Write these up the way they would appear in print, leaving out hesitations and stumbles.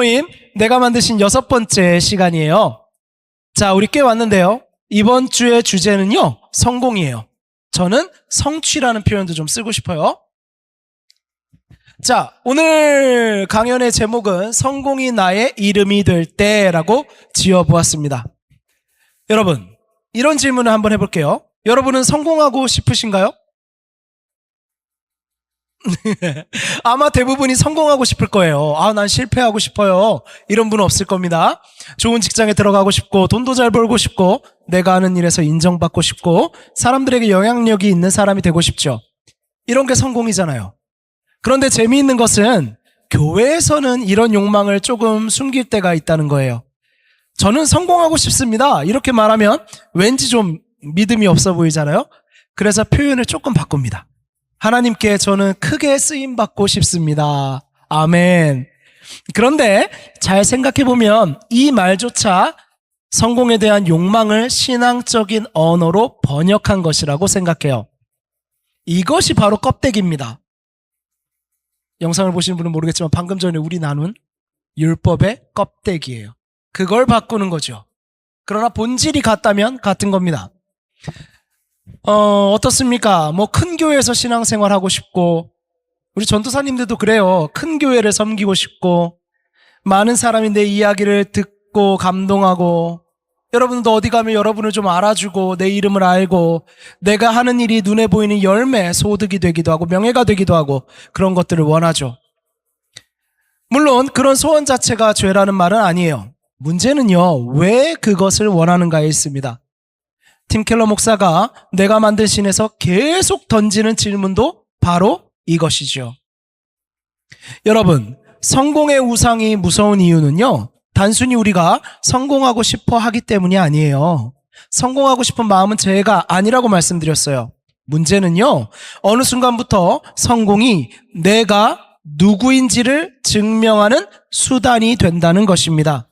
모임 내가 만드신 6번째 시간이에요. 자, 우리 꽤 왔는데요. 이번 주의 주제는요, 성공이에요. 저는 성취라는 표현도 좀 쓰고 싶어요. 자, 오늘 강연의 제목은 성공이 나의 이름이 될 때라고 지어보았습니다. 여러분, 이런 질문을 한번 해볼게요. 여러분은 성공하고 싶으신가요? 아마 대부분이 성공하고 싶을 거예요. 난 실패하고 싶어요. 이런 분은 없을 겁니다. 좋은 직장에 들어가고 싶고, 돈도 잘 벌고 싶고, 내가 하는 일에서 인정받고 싶고, 사람들에게 영향력이 있는 사람이 되고 싶죠. 이런 게 성공이잖아요. 그런데 재미있는 것은 교회에서는 이런 욕망을 조금 숨길 때가 있다는 거예요. 저는 성공하고 싶습니다. 이렇게 말하면 왠지 좀 믿음이 없어 보이잖아요. 그래서 표현을 조금 바꿉니다. 하나님께 저는 크게 쓰임받고 싶습니다. 아멘. 그런데 잘 생각해보면 이 말조차 성공에 대한 욕망을 신앙적인 언어로 번역한 것이라고 생각해요. 이것이 바로 껍데기입니다. 영상을 보시는 분은 모르겠지만 방금 전에 우리 나눈 율법의 껍데기예요. 그걸 바꾸는 거죠. 그러나 본질이 같다면 같은 겁니다. 어떻습니까? 큰 교회에서 신앙생활 하고 싶고, 우리 전도사님들도 그래요. 큰 교회를 섬기고 싶고, 많은 사람이 내 이야기를 듣고 감동하고, 여러분도 어디 가면 여러분을 좀 알아주고, 내 이름을 알고, 내가 하는 일이 눈에 보이는 열매, 소득이 되기도 하고, 명예가 되기도 하고, 그런 것들을 원하죠. 물론 그런 소원 자체가 죄라는 말은 아니에요. 문제는요, 왜 그것을 원하는가에 있습니다. 팀 켈러 목사가 내가 만든 신에서 계속 던지는 질문도 바로 이것이죠. 여러분, 성공의 우상이 무서운 이유는요, 단순히 우리가 성공하고 싶어 하기 때문이 아니에요. 성공하고 싶은 마음은 죄가 아니라고 말씀드렸어요. 문제는요, 어느 순간부터 성공이 내가 누구인지를 증명하는 수단이 된다는 것입니다.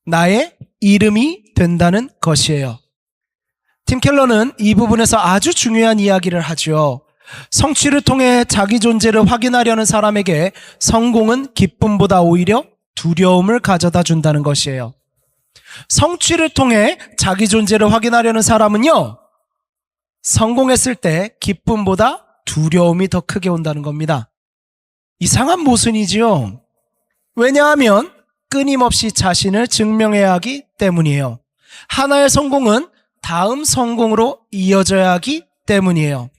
나의 이름이 된다는 것이에요. 팀 켈러는 이 부분에서 아주 중요한 이야기를 하죠. 성취를 통해 자기 존재를 확인하려는 사람에게 성공은 기쁨보다 오히려 두려움을 가져다 준다는 것이에요. 성취를 통해 자기 존재를 확인하려는 사람은요, 성공했을 때 기쁨보다 두려움이 더 크게 온다는 겁니다. 이상한 모순이지요. 왜냐하면 끊임없이 자신을 증명해야 하기 때문이에요. 하나의 성공은 다음 성공으로 이어져야 하기 때문이에요.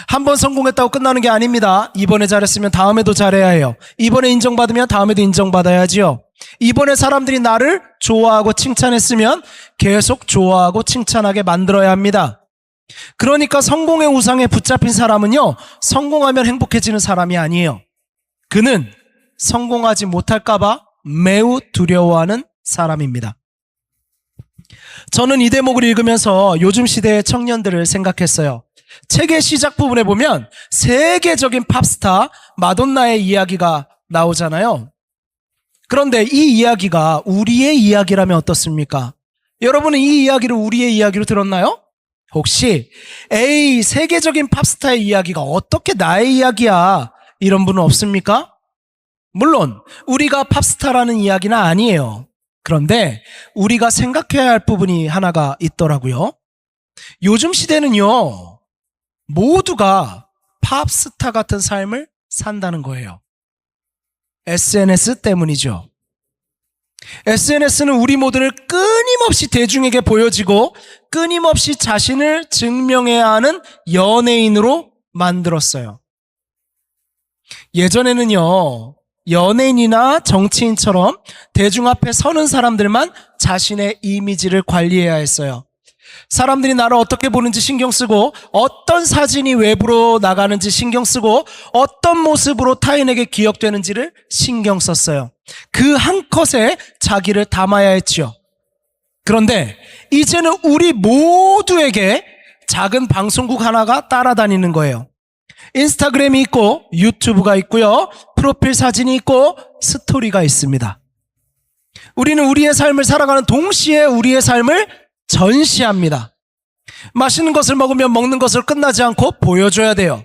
한번 성공했다고 끝나는 게 아닙니다. 이번에 잘했으면 다음에도 잘해야 해요. 이번에 인정받으면 다음에도 인정받아야지요. 이번에 사람들이 나를 좋아하고 칭찬했으면 계속 좋아하고 칭찬하게 만들어야 합니다. 그러니까 성공의 우상에 붙잡힌 사람은요, 성공하면 행복해지는 사람이 아니에요. 그는 성공하지 못할까봐 매우 두려워하는 사람입니다. 저는 이 대목을 읽으면서 요즘 시대의 청년들을 생각했어요. 책의 시작 부분에 보면 세계적인 팝스타 마돈나의 이야기가 나오잖아요. 그런데 이 이야기가 우리의 이야기라면 어떻습니까? 여러분은 이 이야기를 우리의 이야기로 들었나요? 혹시 세계적인 팝스타의 이야기가 어떻게 나의 이야기야, 이런 분은 없습니까? 물론 우리가 팝스타라는 이야기는 아니에요. 그런데 우리가 생각해야 할 부분이 하나가 있더라고요. 요즘 시대는요, 모두가 팝스타 같은 삶을 산다는 거예요. SNS 때문이죠. SNS는 우리 모두를 끊임없이 대중에게 보여지고 끊임없이 자신을 증명해야 하는 연예인으로 만들었어요. 예전에는요, 연예인이나 정치인처럼 대중 앞에 서는 사람들만 자신의 이미지를 관리해야 했어요. 사람들이 나를 어떻게 보는지 신경 쓰고, 어떤 사진이 외부로 나가는지 신경 쓰고, 어떤 모습으로 타인에게 기억되는지를 신경 썼어요. 그 한 컷에 자기를 담아야 했지요. 그런데 이제는 우리 모두에게 작은 방송국 하나가 따라다니는 거예요. 인스타그램이 있고 유튜브가 있고요, 프로필 사진이 있고 스토리가 있습니다. 우리는 우리의 삶을 살아가는 동시에 우리의 삶을 전시합니다. 맛있는 것을 먹으면 먹는 것을 끝나지 않고 보여줘야 돼요.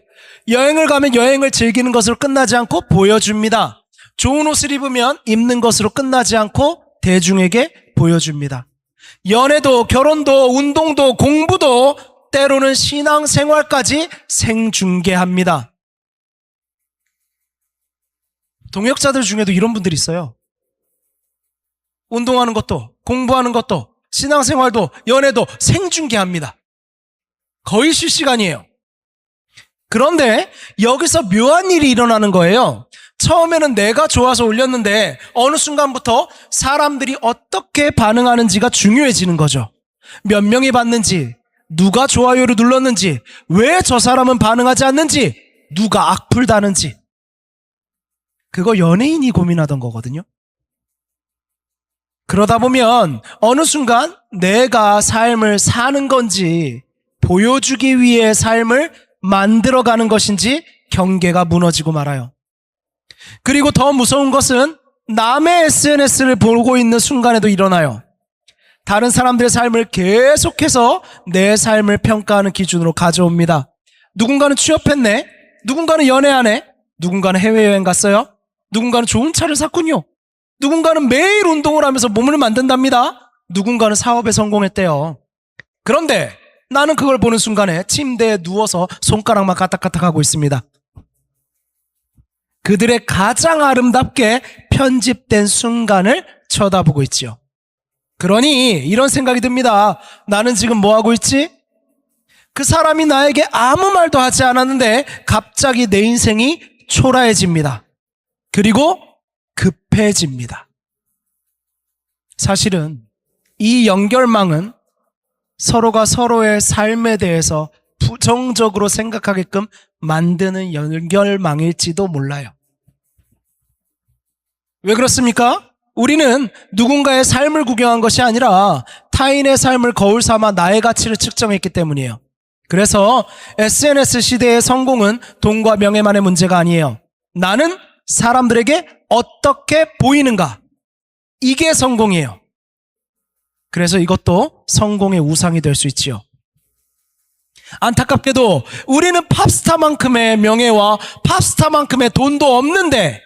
여행을 가면 여행을 즐기는 것을 끝나지 않고 보여줍니다. 좋은 옷을 입으면 입는 것으로 끝나지 않고 대중에게 보여줍니다. 연애도 결혼도 운동도 공부도 때로는 신앙생활까지 생중계합니다. 동역자들 중에도 이런 분들이 있어요. 운동하는 것도 공부하는 것도 신앙생활도 연애도 생중계합니다. 거의 실시간이에요. 그런데 여기서 묘한 일이 일어나는 거예요. 처음에는 내가 좋아서 올렸는데 어느 순간부터 사람들이 어떻게 반응하는지가 중요해지는 거죠. 몇 명이 봤는지, 누가 좋아요를 눌렀는지, 왜 저 사람은 반응하지 않는지, 누가 악플 다는지. 그거 연예인이 고민하던 거거든요. 그러다 보면 어느 순간 내가 삶을 사는 건지 보여주기 위해 삶을 만들어가는 것인지 경계가 무너지고 말아요. 그리고 더 무서운 것은 남의 SNS를 보고 있는 순간에도 일어나요. 다른 사람들의 삶을 계속해서 내 삶을 평가하는 기준으로 가져옵니다. 누군가는 취업했네, 누군가는 연애하네, 누군가는 해외여행 갔어요, 누군가는 좋은 차를 샀군요, 누군가는 매일 운동을 하면서 몸을 만든답니다, 누군가는 사업에 성공했대요. 그런데 나는 그걸 보는 순간에 침대에 누워서 손가락만 까딱까딱하고 있습니다. 그들의 가장 아름답게 편집된 순간을 쳐다보고 있지요. 그러니 이런 생각이 듭니다. 나는 지금 뭐하고 있지? 그 사람이 나에게 아무 말도 하지 않았는데 갑자기 내 인생이 초라해집니다. 그리고 급해집니다. 사실은 이 연결망은 서로가 서로의 삶에 대해서 부정적으로 생각하게끔 만드는 연결망일지도 몰라요. 왜 그렇습니까? 우리는 누군가의 삶을 구경한 것이 아니라 타인의 삶을 거울 삼아 나의 가치를 측정했기 때문이에요. 그래서 SNS 시대의 성공은 돈과 명예만의 문제가 아니에요. 나는 사람들에게 어떻게 보이는가? 이게 성공이에요. 그래서 이것도 성공의 우상이 될 수 있지요. 안타깝게도 우리는 팝스타만큼의 명예와 팝스타만큼의 돈도 없는데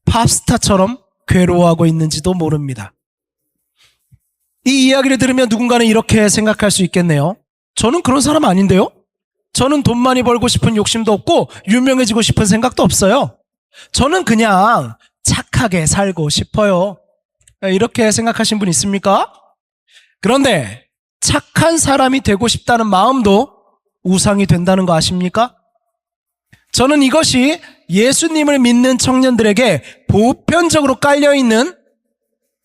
팝스타처럼 괴로워하고 있는지도 모릅니다. 이 이야기를 들으면 누군가는 이렇게 생각할 수 있겠네요. 저는 그런 사람 아닌데요? 저는 돈 많이 벌고 싶은 욕심도 없고 유명해지고 싶은 생각도 없어요. 저는 그냥 착하게 살고 싶어요. 이렇게 생각하신 분 있습니까? 그런데 착한 사람이 되고 싶다는 마음도 우상이 된다는 거 아십니까? 저는 이것이 예수님을 믿는 청년들에게 보편적으로 깔려있는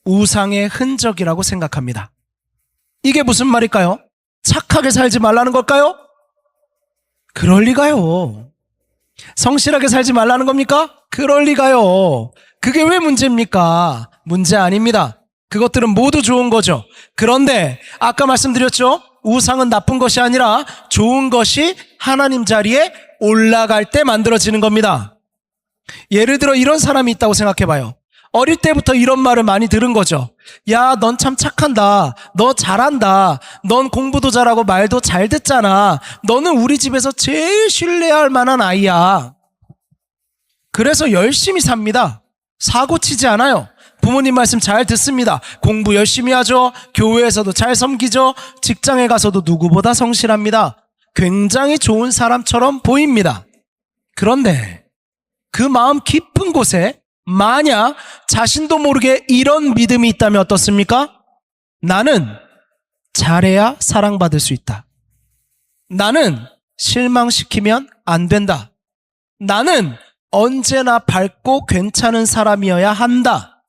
우상의 흔적이라고 생각합니다. 이게 무슨 말일까요? 착하게 살지 말라는 걸까요? 그럴 리가요. 성실하게 살지 말라는 겁니까? 그럴 리가요. 그게 왜 문제입니까? 문제 아닙니다. 그것들은 모두 좋은 거죠. 그런데 아까 말씀드렸죠? 우상은 나쁜 것이 아니라 좋은 것이 하나님 자리에 올라갈 때 만들어지는 겁니다. 예를 들어 이런 사람이 있다고 생각해봐요. 어릴 때부터 이런 말을 많이 들은 거죠. 야, 넌 참 착한다. 너 잘한다. 넌 공부도 잘하고 말도 잘 듣잖아. 너는 우리 집에서 제일 신뢰할 만한 아이야. 그래서 열심히 삽니다. 사고 치지 않아요. 부모님 말씀 잘 듣습니다. 공부 열심히 하죠. 교회에서도 잘 섬기죠. 직장에 가서도 누구보다 성실합니다. 굉장히 좋은 사람처럼 보입니다. 그런데 그 마음 깊은 곳에 만약 자신도 모르게 이런 믿음이 있다면 어떻습니까? 나는 잘해야 사랑받을 수 있다. 나는 실망시키면 안 된다. 나는 언제나 밝고 괜찮은 사람이어야 한다.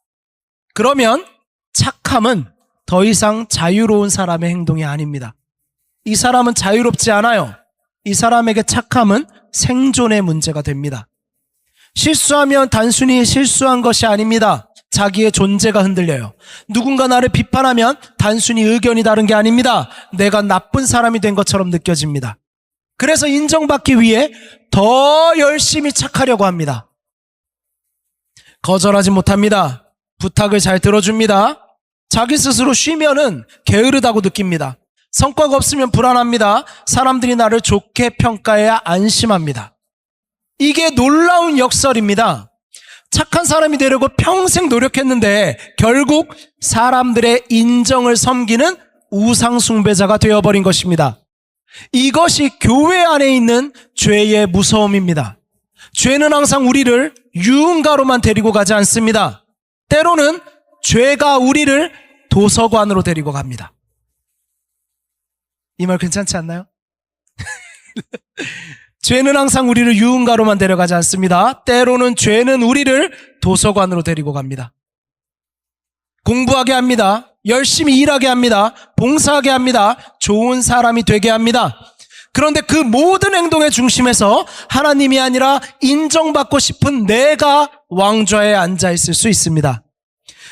그러면 착함은 더 이상 자유로운 사람의 행동이 아닙니다. 이 사람은 자유롭지 않아요. 이 사람에게 착함은 생존의 문제가 됩니다. 실수하면 단순히 실수한 것이 아닙니다. 자기의 존재가 흔들려요. 누군가 나를 비판하면 단순히 의견이 다른 게 아닙니다. 내가 나쁜 사람이 된 것처럼 느껴집니다. 그래서 인정받기 위해 더 열심히 착하려고 합니다. 거절하지 못합니다. 부탁을 잘 들어줍니다. 자기 스스로 쉬면은 게으르다고 느낍니다. 성과가 없으면 불안합니다. 사람들이 나를 좋게 평가해야 안심합니다. 이게 놀라운 역설입니다. 착한 사람이 되려고 평생 노력했는데 결국 사람들의 인정을 섬기는 우상 숭배자가 되어버린 것입니다. 이것이 교회 안에 있는 죄의 무서움입니다. 죄는 항상 우리를 유흥가로만 데리고 가지 않습니다. 때로는 죄가 우리를 도서관으로 데리고 갑니다. 이 말 괜찮지 않나요? 죄는 항상 우리를 유흥가로만 데려가지 않습니다. 때로는 죄는 우리를 도서관으로 데리고 갑니다. 공부하게 합니다. 열심히 일하게 합니다. 봉사하게 합니다. 좋은 사람이 되게 합니다. 그런데 그 모든 행동의 중심에서 하나님이 아니라 인정받고 싶은 내가 왕좌에 앉아있을 수 있습니다.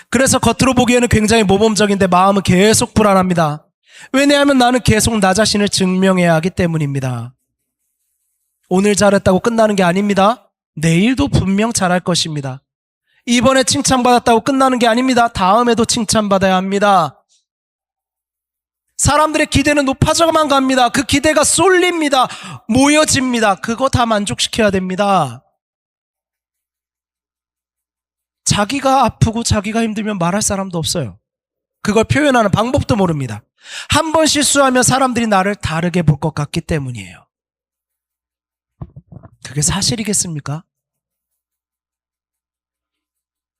그래서 겉으로 보기에는 굉장히 모범적인데 마음은 계속 불안합니다. 왜냐하면 나는 계속 나 자신을 증명해야 하기 때문입니다. 오늘 잘했다고 끝나는 게 아닙니다. 내일도 분명 잘할 것입니다. 이번에 칭찬받았다고 끝나는 게 아닙니다. 다음에도 칭찬받아야 합니다. 사람들의 기대는 높아져만 갑니다. 그 기대가 쏠립니다. 모여집니다. 그거 다 만족시켜야 됩니다. 자기가 아프고 자기가 힘들면 말할 사람도 없어요. 그걸 표현하는 방법도 모릅니다. 한 번 실수하면 사람들이 나를 다르게 볼 것 같기 때문이에요. 그게 사실이겠습니까?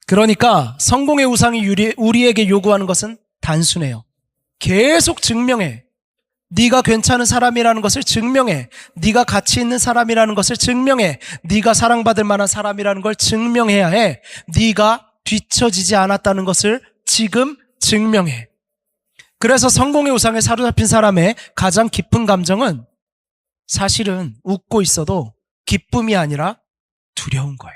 그러니까 성공의 우상이 우리에게 요구하는 것은 단순해요. 계속 증명해. 네가 괜찮은 사람이라는 것을 증명해. 네가 가치 있는 사람이라는 것을 증명해. 네가 사랑받을 만한 사람이라는 걸 증명해야 해. 네가 뒤처지지 않았다는 것을 지금 증명해. 그래서 성공의 우상에 사로잡힌 사람의 가장 깊은 감정은 사실은 웃고 있어도 기쁨이 아니라 두려운 거예요.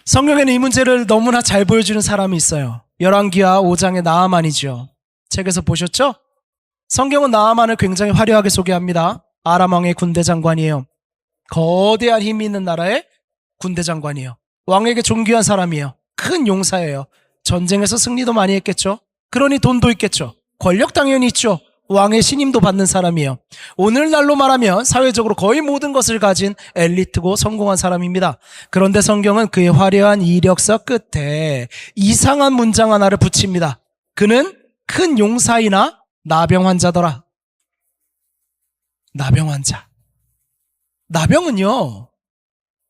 성경에는 이 문제를 너무나 잘 보여주는 사람이 있어요. 열왕기하 5장의 나아만이죠. 책에서 보셨죠? 성경은 나아만을 굉장히 화려하게 소개합니다. 아람 왕의 군대 장관이에요. 거대한 힘이 있는 나라의 군대 장관이에요. 왕에게 존귀한 사람이에요. 큰 용사예요. 전쟁에서 승리도 많이 했겠죠. 그러니 돈도 있겠죠. 권력 당연히 있죠. 왕의 신임도 받는 사람이에요. 오늘날로 말하면 사회적으로 거의 모든 것을 가진 엘리트고 성공한 사람입니다. 그런데 성경은 그의 화려한 이력서 끝에 이상한 문장 하나를 붙입니다. 그는 큰 용사이나 나병 환자더라. 나병 환자. 나병은요,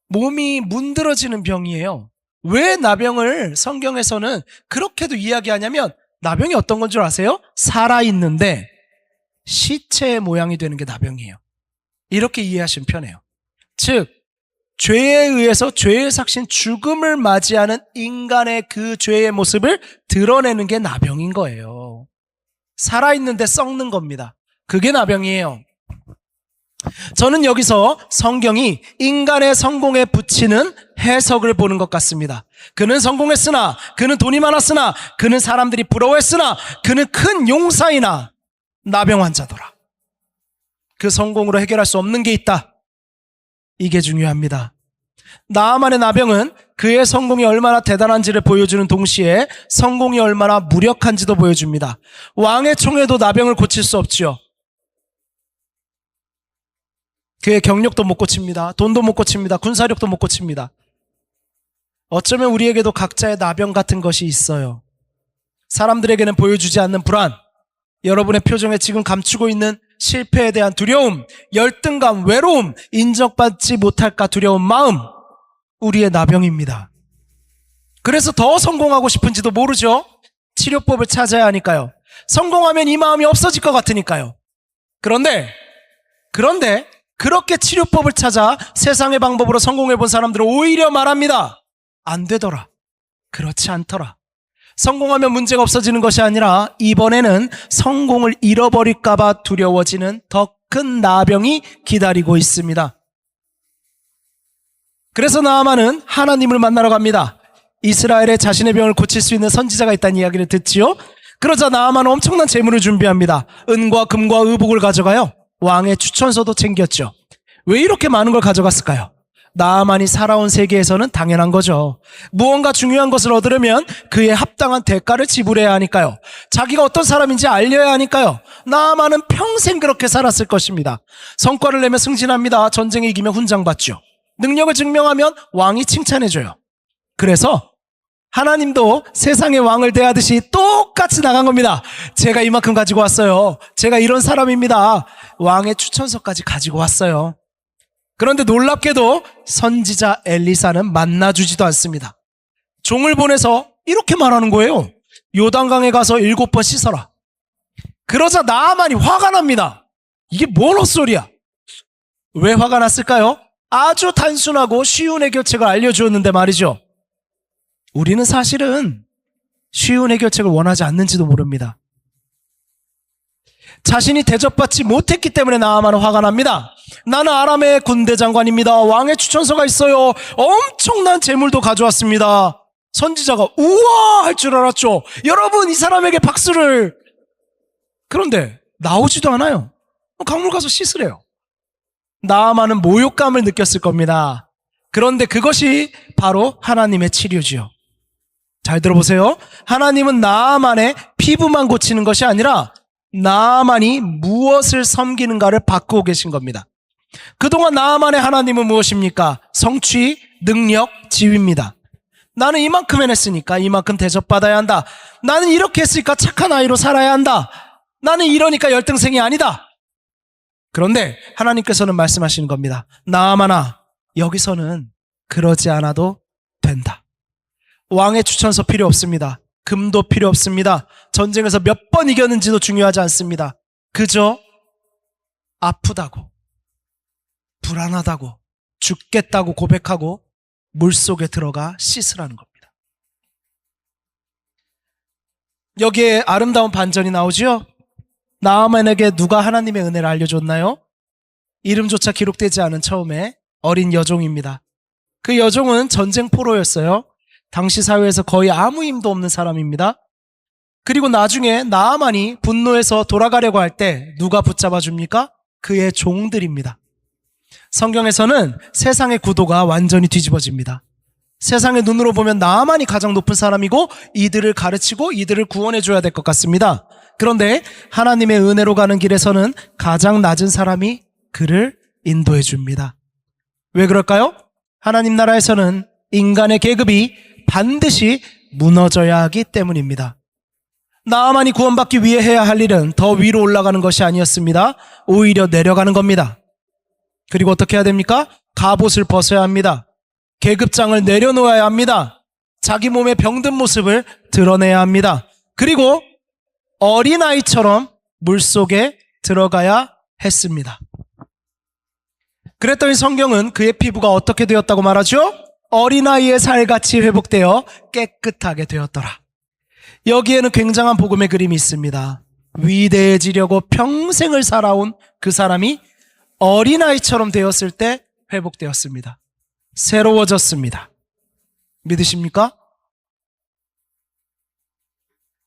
몸이 문드러지는 병이에요. 왜 나병을 성경에서는 그렇게도 이야기하냐면, 나병이 어떤 건 줄 아세요? 살아있는데 시체의 모양이 되는 게 나병이에요. 이렇게 이해하시면 편해요. 즉, 죄에 의해서 죄의 삭신 죽음을 맞이하는 인간의 그 죄의 모습을 드러내는 게 나병인 거예요. 살아있는데 썩는 겁니다. 그게 나병이에요. 저는 여기서 성경이 인간의 성공에 붙이는 해석을 보는 것 같습니다. 그는 성공했으나, 그는 돈이 많았으나, 그는 사람들이 부러워했으나, 그는 큰 용사이나 나병 환자더라. 그 성공으로 해결할 수 없는 게 있다. 이게 중요합니다. 나아만의 나병은 그의 성공이 얼마나 대단한지를 보여주는 동시에 성공이 얼마나 무력한지도 보여줍니다. 왕의 총에도 나병을 고칠 수 없지요. 그의 경력도 못 고칩니다. 돈도 못 고칩니다. 군사력도 못 고칩니다. 어쩌면 우리에게도 각자의 나병 같은 것이 있어요. 사람들에게는 보여주지 않는 불안, 여러분의 표정에 지금 감추고 있는 실패에 대한 두려움, 열등감, 외로움, 인정받지 못할까 두려운 마음, 우리의 나병입니다. 그래서 더 성공하고 싶은지도 모르죠. 치료법을 찾아야 하니까요. 성공하면 이 마음이 없어질 것 같으니까요. 그런데 그렇게 치료법을 찾아 세상의 방법으로 성공해 본 사람들은 오히려 말합니다. 안 되더라. 그렇지 않더라. 성공하면 문제가 없어지는 것이 아니라 이번에는 성공을 잃어버릴까 봐 두려워지는 더 큰 나병이 기다리고 있습니다. 그래서 나아만은 하나님을 만나러 갑니다. 이스라엘에 자신의 병을 고칠 수 있는 선지자가 있다는 이야기를 듣지요. 그러자 나아만은 엄청난 재물을 준비합니다. 은과 금과 의복을 가져가요. 왕의 추천서도 챙겼죠. 왜 이렇게 많은 걸 가져갔을까요? 나아만이 살아온 세계에서는 당연한 거죠. 무언가 중요한 것을 얻으려면 그에 합당한 대가를 지불해야 하니까요. 자기가 어떤 사람인지 알려야 하니까요. 나아만은 평생 그렇게 살았을 것입니다. 성과를 내면 승진합니다. 전쟁에 이기면 훈장 받죠. 능력을 증명하면 왕이 칭찬해줘요. 그래서 하나님도 세상의 왕을 대하듯이 똑같이 나간 겁니다. 제가 이만큼 가지고 왔어요. 제가 이런 사람입니다. 왕의 추천서까지 가지고 왔어요. 그런데 놀랍게도 선지자 엘리사는 만나주지도 않습니다. 종을 보내서 이렇게 말하는 거예요. 요단강에 가서 7번 씻어라. 그러자 나아만이 화가 납니다. 이게 뭔 헛소리야? 왜 화가 났을까요? 아주 단순하고 쉬운 해결책을 알려주었는데 말이죠. 우리는 사실은 쉬운 해결책을 원하지 않는지도 모릅니다. 자신이 대접받지 못했기 때문에 나아만은 화가 납니다. 나는 아람의 군대 장관입니다. 왕의 추천서가 있어요. 엄청난 재물도 가져왔습니다. 선지자가 우와 할 줄 알았죠. 여러분 이 사람에게 박수를. 그런데 나오지도 않아요. 강물 가서 씻으래요. 나아만은 모욕감을 느꼈을 겁니다. 그런데 그것이 바로 하나님의 치료지요. 잘 들어보세요. 하나님은 나아만의 피부만 고치는 것이 아니라 나아만이 무엇을 섬기는가를 바꾸고 계신 겁니다. 그동안 나아만의 하나님은 무엇입니까? 성취, 능력, 지위입니다. 나는 이만큼 해냈으니까 이만큼 대접받아야 한다. 나는 이렇게 했으니까 착한 아이로 살아야 한다. 나는 이러니까 열등생이 아니다. 그런데 하나님께서는 말씀하시는 겁니다. 나아만아, 여기서는 그러지 않아도 된다. 왕의 추천서 필요 없습니다. 금도 필요 없습니다. 전쟁에서 몇 번 이겼는지도 중요하지 않습니다. 그저 아프다고, 불안하다고, 죽겠다고 고백하고 물속에 들어가 씻으라는 겁니다. 여기에 아름다운 반전이 나오죠? 나아만에게 누가 하나님의 은혜를 알려줬나요? 이름조차 기록되지 않은 처음에 어린 여종입니다. 그 여종은 전쟁 포로였어요. 당시 사회에서 거의 아무 힘도 없는 사람입니다. 그리고 나중에 나아만이 분노해서 돌아가려고 할 때 누가 붙잡아 줍니까? 그의 종들입니다. 성경에서는 세상의 구도가 완전히 뒤집어집니다. 세상의 눈으로 보면 나아만이 가장 높은 사람이고 이들을 가르치고 이들을 구원해 줘야 될 것 같습니다. 그런데 하나님의 은혜로 가는 길에서는 가장 낮은 사람이 그를 인도해 줍니다. 왜 그럴까요? 하나님 나라에서는 인간의 계급이 반드시 무너져야 하기 때문입니다. 나아만이 구원받기 위해 해야 할 일은 더 위로 올라가는 것이 아니었습니다. 오히려 내려가는 겁니다. 그리고 어떻게 해야 됩니까? 갑옷을 벗어야 합니다. 계급장을 내려놓아야 합니다. 자기 몸의 병든 모습을 드러내야 합니다. 그리고 어린아이처럼 물속에 들어가야 했습니다. 그랬더니 성경은 그의 피부가 어떻게 되었다고 말하죠? 어린아이의 살같이 회복되어 깨끗하게 되었더라. 여기에는 굉장한 복음의 그림이 있습니다. 위대해지려고 평생을 살아온 그 사람이 어린아이처럼 되었을 때 회복되었습니다. 새로워졌습니다. 믿으십니까?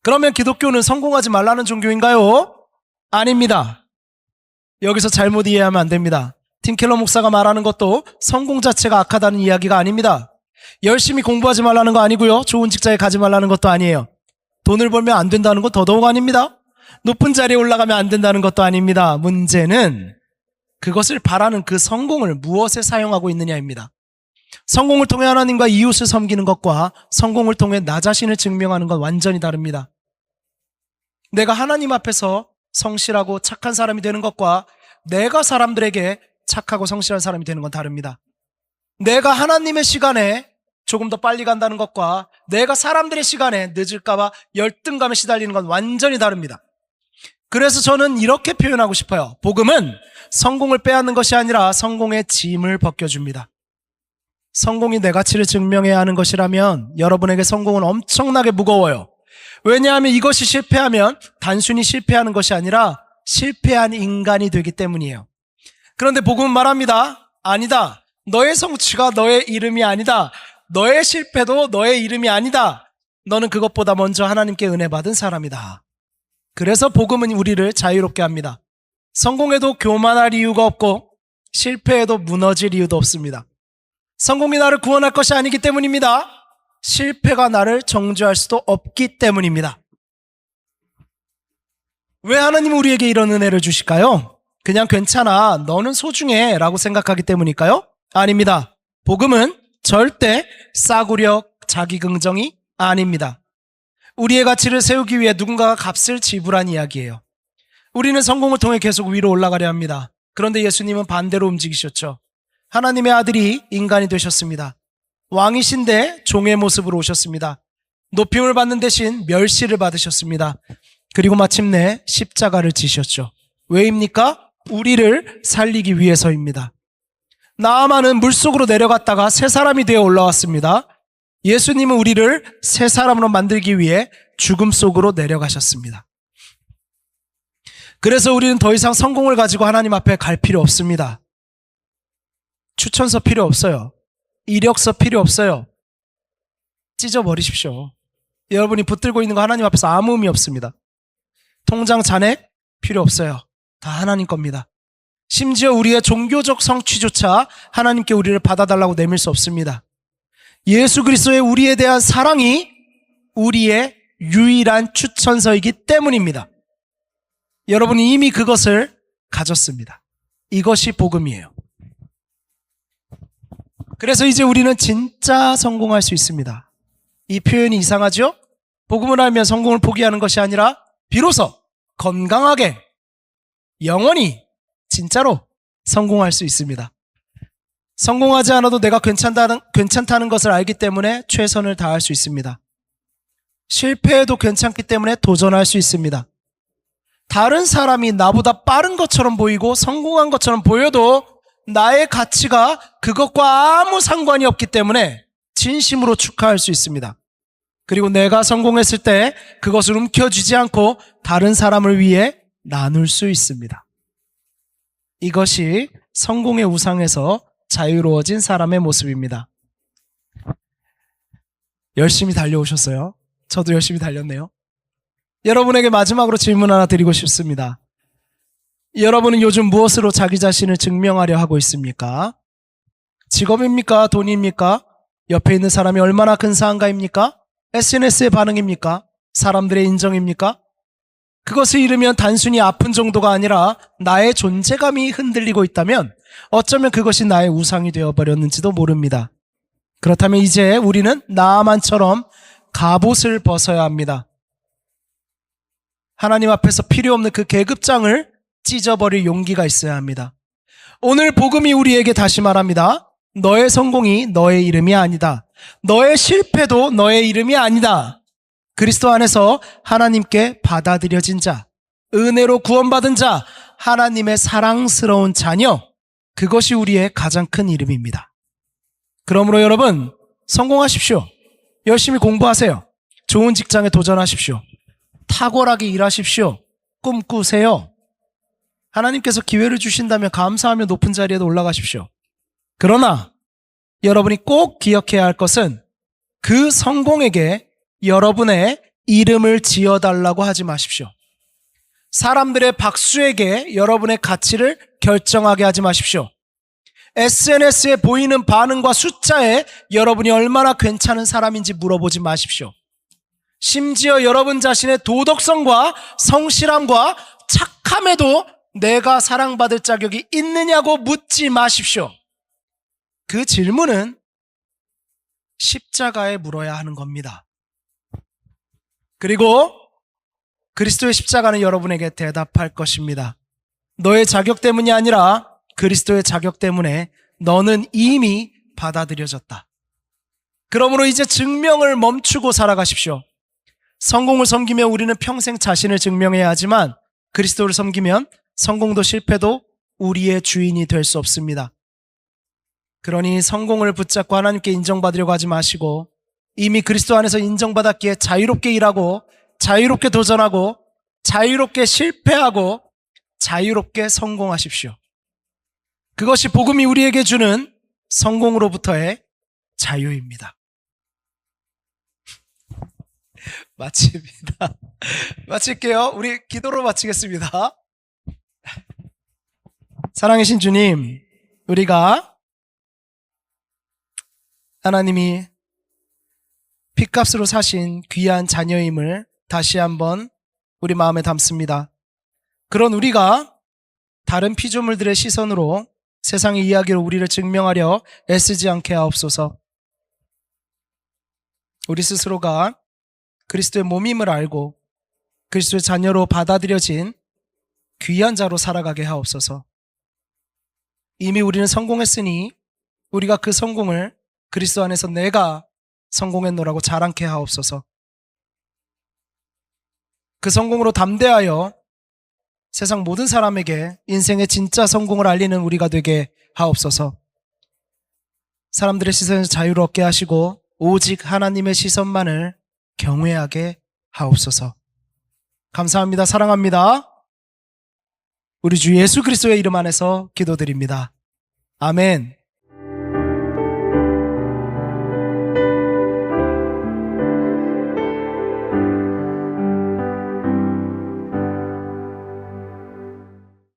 그러면 기독교는 성공하지 말라는 종교인가요? 아닙니다. 여기서 잘못 이해하면 안 됩니다. 팀 켈러 목사가 말하는 것도 성공 자체가 악하다는 이야기가 아닙니다. 열심히 공부하지 말라는 거 아니고요. 좋은 직장에 가지 말라는 것도 아니에요. 돈을 벌면 안 된다는 건 더더욱 아닙니다. 높은 자리에 올라가면 안 된다는 것도 아닙니다. 문제는 그것을 바라는 그 성공을 무엇에 사용하고 있느냐입니다. 성공을 통해 하나님과 이웃을 섬기는 것과 성공을 통해 나 자신을 증명하는 건 완전히 다릅니다. 내가 하나님 앞에서 성실하고 착한 사람이 되는 것과 내가 사람들에게 착하고 성실한 사람이 되는 건 다릅니다. 내가 하나님의 시간에 조금 더 빨리 간다는 것과 내가 사람들의 시간에 늦을까봐 열등감에 시달리는 건 완전히 다릅니다. 그래서 저는 이렇게 표현하고 싶어요. 복음은 성공을 빼앗는 것이 아니라 성공의 짐을 벗겨줍니다. 성공이 내 가치를 증명해야 하는 것이라면 여러분에게 성공은 엄청나게 무거워요. 왜냐하면 이것이 실패하면 단순히 실패하는 것이 아니라 실패한 인간이 되기 때문이에요. 그런데 복음은 말합니다. 아니다. 너의 성취가 너의 이름이 아니다. 너의 실패도 너의 이름이 아니다. 너는 그것보다 먼저 하나님께 은혜 받은 사람이다. 그래서 복음은 우리를 자유롭게 합니다. 성공해도 교만할 이유가 없고 실패해도 무너질 이유도 없습니다. 성공이 나를 구원할 것이 아니기 때문입니다. 실패가 나를 정죄할 수도 없기 때문입니다. 왜 하나님은 우리에게 이런 은혜를 주실까요? 그냥 괜찮아, 너는 소중해 라고 생각하기 때문일까요? 아닙니다. 복음은 절대 싸구려 자기긍정이 아닙니다. 우리의 가치를 세우기 위해 누군가가 값을 지불한 이야기예요. 우리는 성공을 통해 계속 위로 올라가려 합니다. 그런데 예수님은 반대로 움직이셨죠. 하나님의 아들이 인간이 되셨습니다. 왕이신데 종의 모습으로 오셨습니다. 높임을 받는 대신 멸시를 받으셨습니다. 그리고 마침내 십자가를 지셨죠. 왜입니까? 우리를 살리기 위해서입니다. 나아만은 물속으로 내려갔다가 새 사람이 되어 올라왔습니다. 예수님은 우리를 새 사람으로 만들기 위해 죽음 속으로 내려가셨습니다. 그래서 우리는 더 이상 성공을 가지고 하나님 앞에 갈 필요 없습니다. 추천서 필요 없어요. 이력서 필요 없어요. 찢어버리십시오. 여러분이 붙들고 있는 거 하나님 앞에서 아무 의미 없습니다. 통장 잔액 필요 없어요. 다 하나님 겁니다. 심지어 우리의 종교적 성취조차 하나님께 우리를 받아달라고 내밀 수 없습니다. 예수 그리스도의 우리에 대한 사랑이 우리의 유일한 추천서이기 때문입니다. 여러분이 이미 그것을 가졌습니다. 이것이 복음이에요. 그래서 이제 우리는 진짜 성공할 수 있습니다. 이 표현이 이상하죠? 복음을 알면 성공을 포기하는 것이 아니라 비로소 건강하게 영원히 진짜로 성공할 수 있습니다. 성공하지 않아도 내가 괜찮다는 것을 알기 때문에 최선을 다할 수 있습니다. 실패해도 괜찮기 때문에 도전할 수 있습니다. 다른 사람이 나보다 빠른 것처럼 보이고 성공한 것처럼 보여도 나의 가치가 그것과 아무 상관이 없기 때문에 진심으로 축하할 수 있습니다. 그리고 내가 성공했을 때 그것을 움켜쥐지 않고 다른 사람을 위해 나눌 수 있습니다. 이것이 성공의 우상에서 자유로워진 사람의 모습입니다. 열심히 달려오셨어요. 저도 열심히 달렸네요. 여러분에게 마지막으로 질문 하나 드리고 싶습니다. 여러분은 요즘 무엇으로 자기 자신을 증명하려 하고 있습니까? 직업입니까? 돈입니까? 옆에 있는 사람이 얼마나 근사한가입니까? SNS의 반응입니까? 사람들의 인정입니까? 그것을 잃으면 단순히 아픈 정도가 아니라 나의 존재감이 흔들리고 있다면 어쩌면 그것이 나의 우상이 되어버렸는지도 모릅니다. 그렇다면 이제 우리는 나아만처럼 갑옷을 벗어야 합니다. 하나님 앞에서 필요 없는 그 계급장을 찢어버릴 용기가 있어야 합니다. 오늘 복음이 우리에게 다시 말합니다. 너의 성공이 너의 이름이 아니다. 너의 실패도 너의 이름이 아니다. 그리스도 안에서 하나님께 받아들여진 자, 은혜로 구원받은 자, 하나님의 사랑스러운 자녀, 그것이 우리의 가장 큰 이름입니다. 그러므로 여러분, 성공하십시오. 열심히 공부하세요. 좋은 직장에 도전하십시오. 탁월하게 일하십시오. 꿈꾸세요. 하나님께서 기회를 주신다면 감사하며 높은 자리에도 올라가십시오. 그러나 여러분이 꼭 기억해야 할 것은 그 성공에게 여러분의 이름을 지어달라고 하지 마십시오. 사람들의 박수에게 여러분의 가치를 결정하게 하지 마십시오. SNS에 보이는 반응과 숫자에 여러분이 얼마나 괜찮은 사람인지 물어보지 마십시오. 심지어 여러분 자신의 도덕성과 성실함과 착함에도 내가 사랑받을 자격이 있느냐고 묻지 마십시오. 그 질문은 십자가에 물어야 하는 겁니다. 그리고 그리스도의 십자가는 여러분에게 대답할 것입니다. 너의 자격 때문이 아니라 그리스도의 자격 때문에 너는 이미 받아들여졌다. 그러므로 이제 증명을 멈추고 살아가십시오. 성공을 섬기며 우리는 평생 자신을 증명해야 하지만 그리스도를 섬기면 성공도 실패도 우리의 주인이 될 수 없습니다. 그러니 성공을 붙잡고 하나님께 인정받으려고 하지 마시고 이미 그리스도 안에서 인정받았기에 자유롭게 일하고 자유롭게 도전하고 자유롭게 실패하고 자유롭게 성공하십시오. 그것이 복음이 우리에게 주는 성공으로부터의 자유입니다. 마칩니다. 마칠게요. 우리 기도로 마치겠습니다. 사랑하신 주님, 우리가 하나님이 핏값으로 사신 귀한 자녀임을 다시 한번 우리 마음에 담습니다. 그런 우리가 다른 피조물들의 시선으로 세상의 이야기로 우리를 증명하려 애쓰지 않게 하옵소서. 우리 스스로가 그리스도의 몸임을 알고 그리스도의 자녀로 받아들여진 귀한 자로 살아가게 하옵소서. 이미 우리는 성공했으니 우리가 그 성공을 그리스도 안에서 내가 성공했노라고 자랑케 하옵소서. 그 성공으로 담대하여 세상 모든 사람에게 인생의 진짜 성공을 알리는 우리가 되게 하옵소서. 사람들의 시선에서 자유롭게 하시고 오직 하나님의 시선만을 경외하게 하옵소서. 감사합니다. 사랑합니다. 우리 주 예수 그리스도의 이름 안에서 기도드립니다. 아멘.